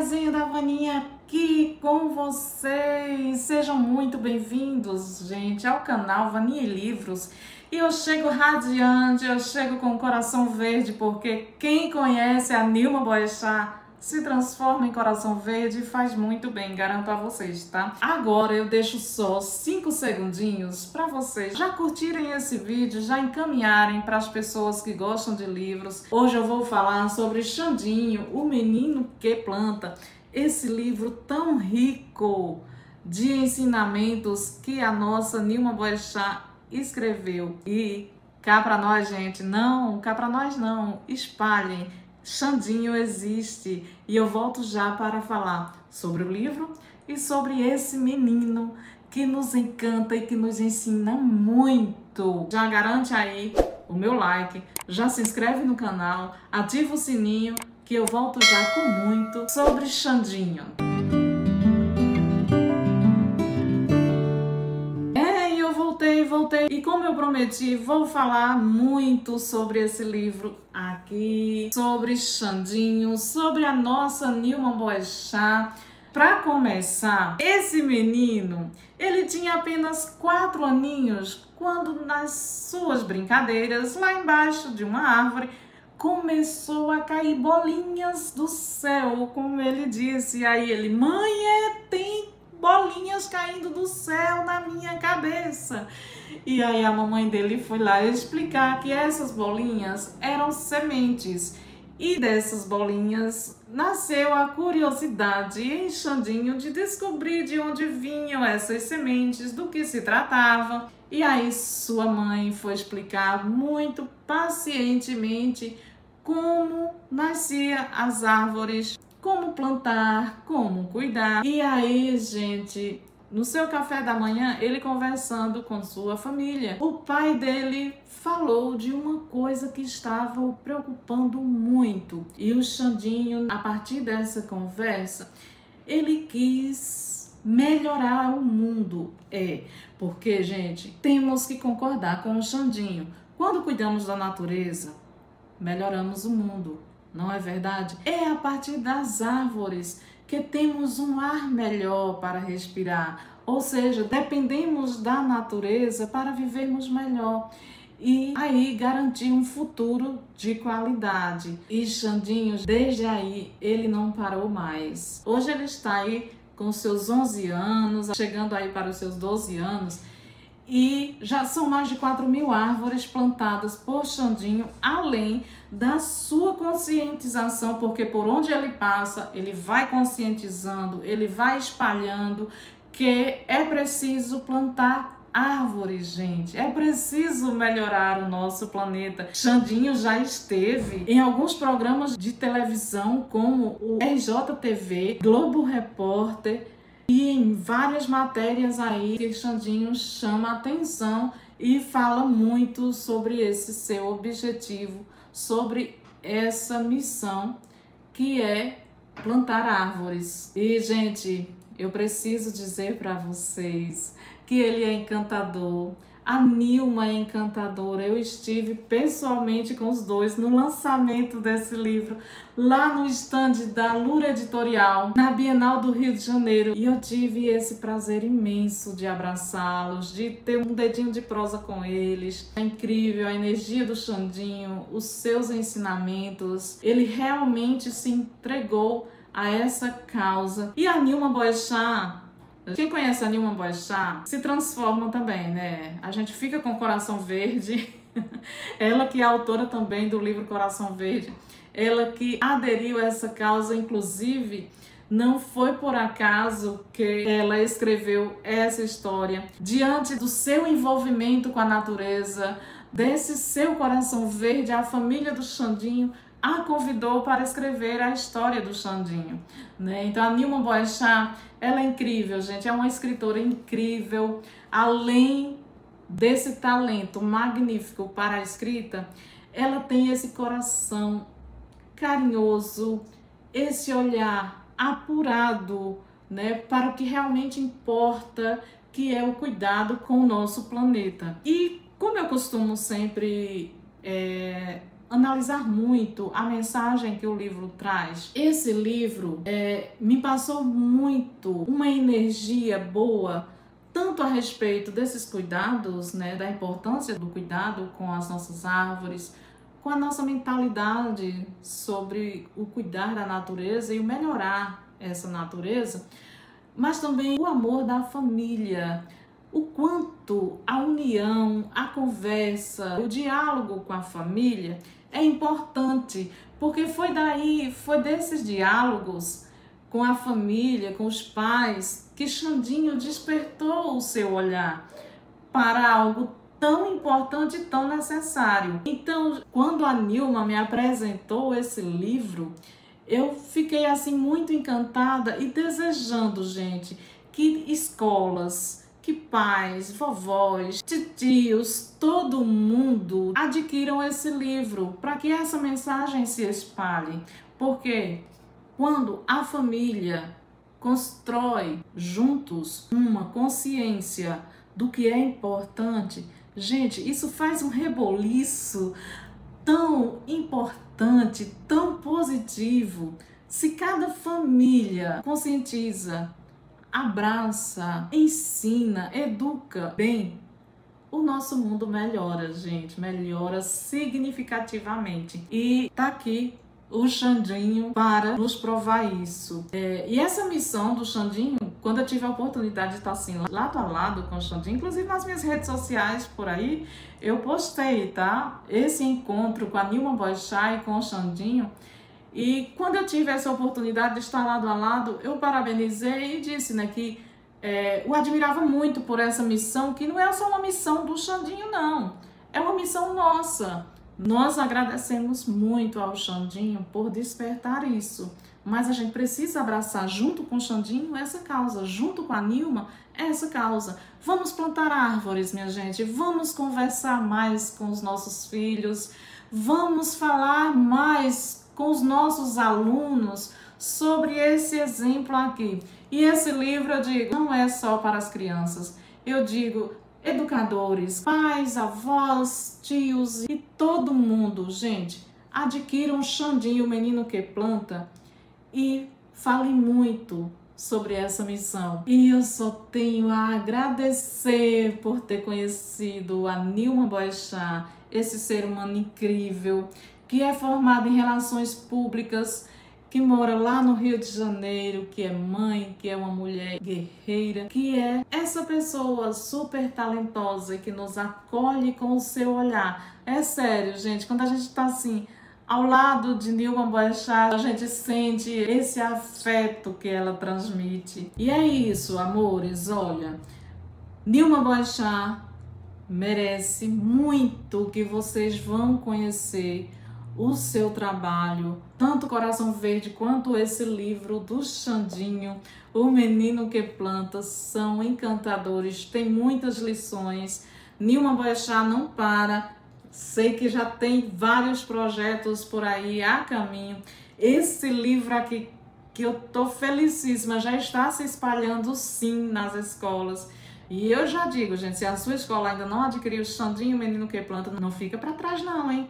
Resenha da Vaninha aqui com vocês. Sejam muito bem-vindos, gente, ao canal Vaninha e Livros. E eu chego radiante, eu chego com o coração verde, porque quem conhece a Nilma Boechat se transforma em coração verde e faz muito bem, garanto a vocês, tá? Agora eu deixo só 5 segundinhos para vocês já curtirem esse vídeo, já encaminharem para as pessoas que gostam de livros. Hoje eu vou falar sobre Xandinho, o Menino que Planta, esse livro tão rico de ensinamentos que a nossa Nilma Boechat escreveu. E cá para nós, gente, não, cá para nós não, espalhem. Xandinho existe e eu volto já para falar sobre o livro e sobre esse menino que nos encanta e que nos ensina muito. Já garante aí o meu like, já se inscreve no canal, ativa o sininho que eu volto já com muito sobre Xandinho. Voltei e como eu prometi, vou falar muito sobre esse livro aqui, sobre Xandinho, sobre a nossa Nilma Boechat. Para começar, esse menino, ele tinha apenas 4 aninhos quando nas suas brincadeiras, lá embaixo de uma árvore, começou a cair bolinhas do céu, como ele disse. E aí ele, mãe, tem bolinhas caindo do céu na minha cabeça. E aí a mamãe dele foi lá explicar que essas bolinhas eram sementes. E dessas bolinhas nasceu a curiosidade em Xandinho de descobrir de onde vinham essas sementes, do que se tratava. E aí sua mãe foi explicar muito pacientemente como nascia as árvores, como plantar, como cuidar. E aí, gente, no seu café da manhã, ele conversando com sua família, o pai dele falou de uma coisa que estava o preocupando muito. E o Xandinho, a partir dessa conversa, ele quis melhorar o mundo. Porque, gente, temos que concordar com o Xandinho. Quando cuidamos da natureza, melhoramos o mundo. Não é verdade? É a partir das árvores que temos um ar melhor para respirar. Ou seja, dependemos da natureza para vivermos melhor. E aí garantir um futuro de qualidade. E Xandinho, desde aí, ele não parou mais. Hoje ele está aí com seus 11 anos, chegando aí para os seus 12 anos. E já são mais de 4.000 árvores plantadas por Xandinho, além da sua conscientização, porque por onde ele passa, ele vai conscientizando, ele vai espalhando que é preciso plantar árvores, gente. É preciso melhorar o nosso planeta. Xandinho já esteve em alguns programas de televisão, como o RJTV, Globo Repórter, e em várias matérias aí que Xandinho chama atenção e fala muito sobre esse seu objetivo, sobre essa missão que é plantar árvores. E, gente, eu preciso dizer para vocês que ele é encantador. A Nilma é encantadora. Eu estive pessoalmente com os dois no lançamento desse livro, lá no estande da Lura Editorial, na Bienal do Rio de Janeiro. E eu tive esse prazer imenso de abraçá-los, de ter um dedinho de prosa com eles. É incrível a energia do Xandinho, os seus ensinamentos. Ele realmente se entregou a essa causa. E a Nilma Boechat, quem conhece a Nilma Boechat se transforma também, né? A gente fica com o coração verde. Ela que é autora também do livro Coração Verde. Ela que aderiu a essa causa, inclusive, não foi por acaso que ela escreveu essa história. Diante do seu envolvimento com a natureza, desse seu coração verde, a família do Xandinho a convidou para escrever a história do Xandinho, né? Então a Nilma Boechat, ela é incrível, gente, é uma escritora incrível. Além desse talento magnífico para a escrita, ela tem esse coração carinhoso, esse olhar apurado, né, para o que realmente importa, que é o cuidado com o nosso planeta. E como eu costumo sempre analisar muito a mensagem que o livro traz. Esse livro me passou muito uma energia boa, tanto a respeito desses cuidados, né, da importância do cuidado com as nossas árvores, com a nossa mentalidade sobre o cuidar da natureza e o melhorar essa natureza, mas também o amor da família, o quanto a união, a conversa, o diálogo com a família é importante, porque foi desses diálogos com a família, com os pais, que Xandinho despertou o seu olhar para algo tão importante e tão necessário. Então, quando a Nilma me apresentou esse livro, eu fiquei assim muito encantada e desejando, gente, que escolas, que pais, vovós, titios, todo mundo adquiram esse livro para que essa mensagem se espalhe. Porque quando a família constrói juntos uma consciência do que é importante, gente, isso faz um reboliço tão importante, tão positivo. Se cada família conscientiza, abraça, ensina, educa bem, o nosso mundo melhora, gente, melhora significativamente. E tá aqui o Xandinho para nos provar isso. E essa missão do Xandinho, quando eu tive a oportunidade de estar assim, lado a lado com o Xandinho, inclusive nas minhas redes sociais por aí, eu postei, tá? Esse encontro com a Nilma Boechat e com o Xandinho. E quando eu tive essa oportunidade de estar lado a lado, eu parabenizei e disse, né, que o admirava muito por essa missão, que não é só uma missão do Xandinho, não. É uma missão nossa. Nós agradecemos muito ao Xandinho por despertar isso. Mas a gente precisa abraçar junto com o Xandinho essa causa, junto com a Nilma, essa causa. Vamos plantar árvores, minha gente. Vamos conversar mais com os nossos filhos. Vamos falar mais com os nossos alunos sobre esse exemplo aqui. E esse livro, eu digo, não é só para as crianças. Eu digo, educadores, pais, avós, tios e todo mundo, gente, adquiram Xandinho, o Menino que Planta, e falem muito sobre essa missão. E eu só tenho a agradecer por ter conhecido a Nilma Boechat, esse ser humano incrível, que é formado em relações públicas, que mora lá no Rio de Janeiro, que é mãe, que é uma mulher guerreira, que é essa pessoa super talentosa e que nos acolhe com o seu olhar. É sério, gente, quando a gente está assim, ao lado de Nilma Boechat, a gente sente esse afeto que ela transmite. E é isso, amores, olha, Nilma Boechat merece muito que vocês vão conhecer o seu trabalho, tanto Coração Verde quanto esse livro do Xandinho, O Menino que Planta, são encantadores, tem muitas lições. Nilma Boechat não para, sei que já tem vários projetos por aí a caminho. Esse livro aqui, que eu tô felicíssima, já está se espalhando sim nas escolas. E eu já digo, gente, se a sua escola ainda não adquiriu o Xandinho, O Menino que Planta, não fica para trás não, hein?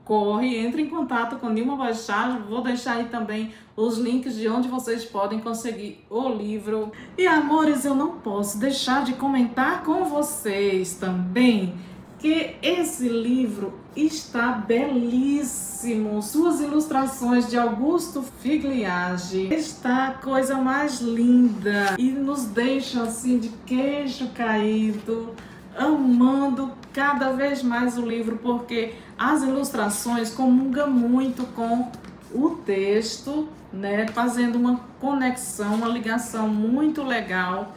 Corre, entre em contato com Nilma Boechat, vou deixar aí também os links de onde vocês podem conseguir o livro. E amores, eu não posso deixar de comentar com vocês também que esse livro está belíssimo. Suas ilustrações de Augusto Figliage está a coisa mais linda e nos deixa assim de queixo caído, amando cada vez mais o livro, porque as ilustrações comungam muito com o texto, né? Fazendo uma conexão, uma ligação muito legal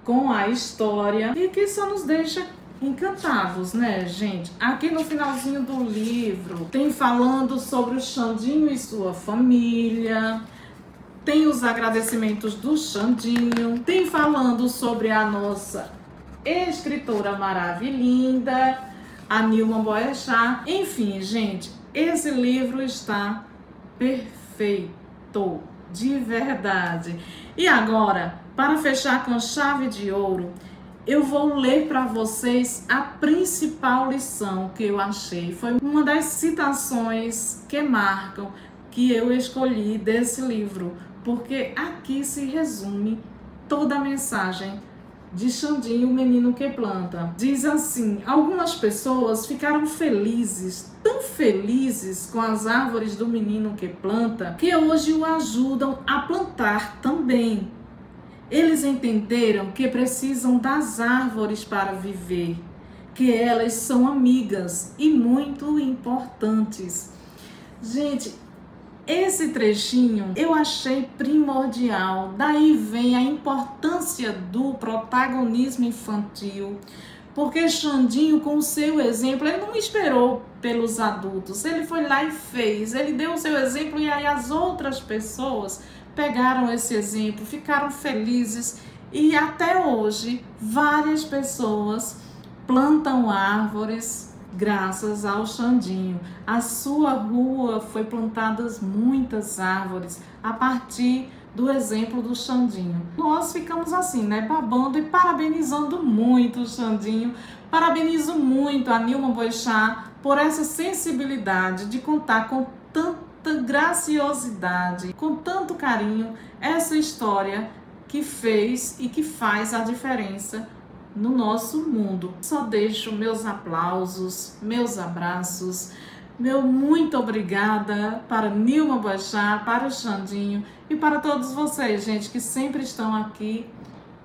com a história e que só nos deixa encantados, né, gente? Aqui no finalzinho do livro tem falando sobre o Xandinho e sua família, tem os agradecimentos do Xandinho, tem falando sobre a nossa escritora maravilhinda, a Nilma Boechat. Enfim, gente, esse livro está perfeito, de verdade. E agora, para fechar com chave de ouro, eu vou ler para vocês a principal lição que eu achei. Foi uma das citações que marcam, que eu escolhi desse livro, porque aqui se resume toda a mensagem de Xandinho, o menino que planta. Diz assim: algumas pessoas ficaram felizes, tão felizes com as árvores do menino que planta, que hoje o ajudam a plantar também. Eles entenderam que precisam das árvores para viver, que elas são amigas e muito importantes. Gente, esse trechinho eu achei primordial. Daí vem a importância do protagonismo infantil, porque Xandinho, com o seu exemplo, ele não esperou pelos adultos, ele foi lá e fez, ele deu o seu exemplo e aí as outras pessoas pegaram esse exemplo, ficaram felizes e até hoje várias pessoas plantam árvores graças ao Xandinho. A sua rua foi plantadas muitas árvores a partir do exemplo do Xandinho. Nós ficamos assim, né, babando e parabenizando muito o Xandinho. Parabenizo muito a Nilma Boechat por essa sensibilidade de contar com tanta graciosidade, com tanto carinho, essa história que fez e que faz a diferença no nosso mundo. Só deixo meus aplausos, meus abraços, meu muito obrigada para Nilma Boechat, para o Xandinho e para todos vocês, gente, que sempre estão aqui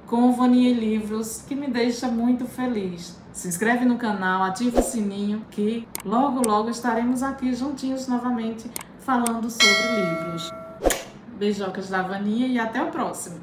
com o Vania Livros, que me deixa muito feliz. Se inscreve no canal, ativa o sininho, que logo estaremos aqui juntinhos novamente falando sobre livros. Beijocas da Vania e até o próximo.